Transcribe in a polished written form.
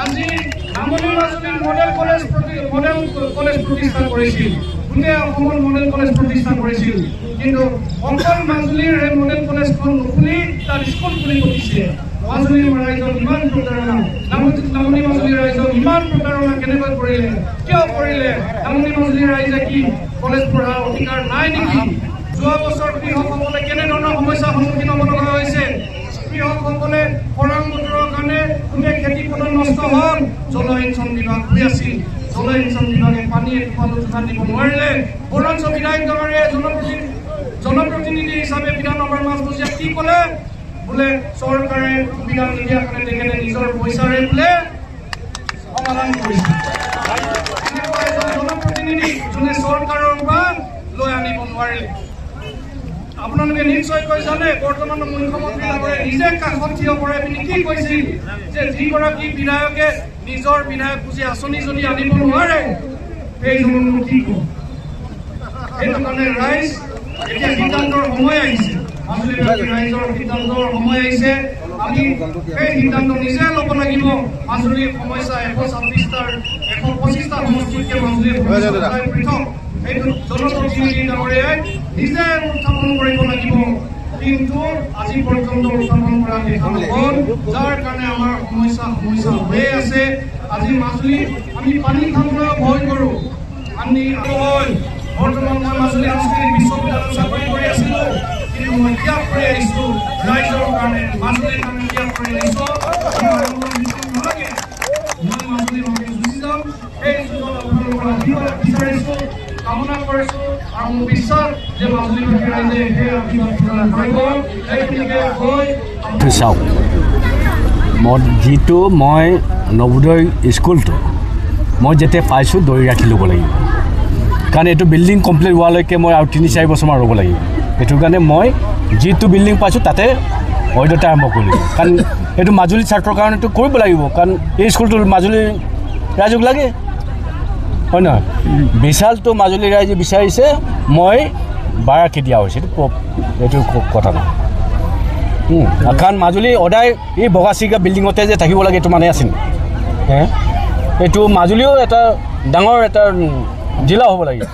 আজি নামনি মাজুলীৰ মডেল কলেজ প্ৰতিষ্ঠা কৰিছিল, গোটেই অসমৰ মডেল কলেজ প্ৰতিষ্ঠা কৰিছিল, কিন্তু অকল মাজুলীৰ এই মডেল কলেজখন নুখুলি তাত স্কুল খুলি পঠিছে। মাজুলীৰ ৰাইজৰ ইমান প্ৰতাৰণা, নামনি মাজুলীৰ ৰাইজৰ ইমান প্ৰতাৰণা কেনেকৈ কৰিলে, কিয় কৰিলে? নামনি মাজুলীৰ ৰাইজে কি কলেজ পঢ়াৰ অধিকাৰ নাই নেকি? যোৱা বছৰ কৃষকসকলে কেনেধৰণৰ সমস্যাৰ সন্মুখীন হ'ব লগা হৈছে? কৃষকসকলে খৰাং বতৰৰ কাৰণে গোটেই খেতি পথাৰ নষ্ট হ'ল। জলসিঞ্চন বিভাগ হৈ আছিল, জলসিঞ্চন বিভাগে পানী এটোপালো যোগান দিব নোৱাৰিলে। বৰঞ্চ বিধায়ক দলৰে জনপ্ৰতিনিধি হিচাপে বিধানসভাৰ মাজমজিয়াত কি ক'লে? বোলে চৰকাৰে সুবিধা নিদিয়াৰ কাৰণে তেখেতে নিজৰ পইচাৰে বোলে সমাধান কৰিছে। এনেকুৱা এজন জনপ্ৰতিনিধি যোনে চৰকাৰৰ পৰা লৈ আনিব নোৱাৰিলে। আপোনালোকে নিশ্চয়কৈ জানে, বৰ্তমান মুখ্যমন্ত্ৰী ডাঙৰীয়াই নিজে কাষত থিয় কৰাই পিনি কি কৈছিল যে যিগৰাকী বিধায়কে নিজৰ বিধায়ক বুজি আঁচনি যদি আনিব নোৱাৰে সেইজনক কি ক'ব? সেইটো কাৰণে ৰাইজ এতিয়া সিদ্ধান্তৰ সময় আহিছে, মাজুলীবাসী ৰাইজৰ সিদ্ধান্তৰ সময় আহিছে। আমি সেই সিদ্ধান্ত নিজে ল'ব লাগিব। মাজুলীৰ সমস্যা 126টা সমষ্টিতকৈ মাজুলীৰ পৃথক। সেইটো জনপ্ৰতিনিধি ডাঙৰীয়াই নিজে উত্থাপন কৰিব লাগিব, কিন্তু আজি পৰ্যন্ত উত্থাপন কৰা দেখা নহ'ল, যাৰ কাৰণে আমাৰ সমস্যা হৈয়ে আছে। আজি মাজুলী আমি পানী খাবলৈ ভয় কৰোঁ। আমি বৰ্তমান মই মাজুলী সাংস্কৃতিক বিশ্ববিদ্যালয়ত চাকৰি কৰি আছিলোঁ, কিন্তু মই ত্যাগ কৰি আহিছোঁ ৰাইজৰ কাৰণে, মাজুলীৰ কাৰণে ত্যাগ কৰি আহিছোঁ। নালাগে, মই মাজুলীৰ বাবে গুচি যাম। সেই যুগত আপোনালোকৰ আশীৰ্বাদ বিচাৰিছোঁ, কামনা কৰিছোঁ, আৰু মোৰ বিশ্বাস যে মাজুলীবাসী ৰাইজে সেই আশীৰ্বাদ প্ৰদান কৰিব। সেইখিনিকে কৈ চাওক, যিটো মই নৱোদয় স্কুলটো মই যেতিয়া পাইছোঁ দৌৰি ৰাখি ল'ব লাগিব, কাৰণ এইটো বিল্ডিং কমপ্লিট হোৱালৈকে মই আৰু 3-4 বছৰমান ৰ'ব লাগিব। সেইটো কাৰণে মই যিটো বিল্ডিং পাইছোঁ তাতে বৈধতা আৰম্ভ কৰিলোঁ, কাৰণ এইটো মাজুলী ছাত্ৰৰ কাৰণেতো কৰিব লাগিব, কাৰণ এই স্কুলটো মাজুলীৰ ৰাইজক লাগে, হয় নহয়? বিশালটো মাজুলীৰ ৰাইজে বিচাৰিছে, মই বাৰাকে দিয়া হৈছে, এইটো কথা নহয়। কাৰণ মাজুলী সদায় এই বগাচিগা বিল্ডিঙতে যে থাকিব লাগে এইটো মানে আছিল। এইটো মাজুলীও এটা ডাঙৰ এটা জিলা হ'ব লাগে।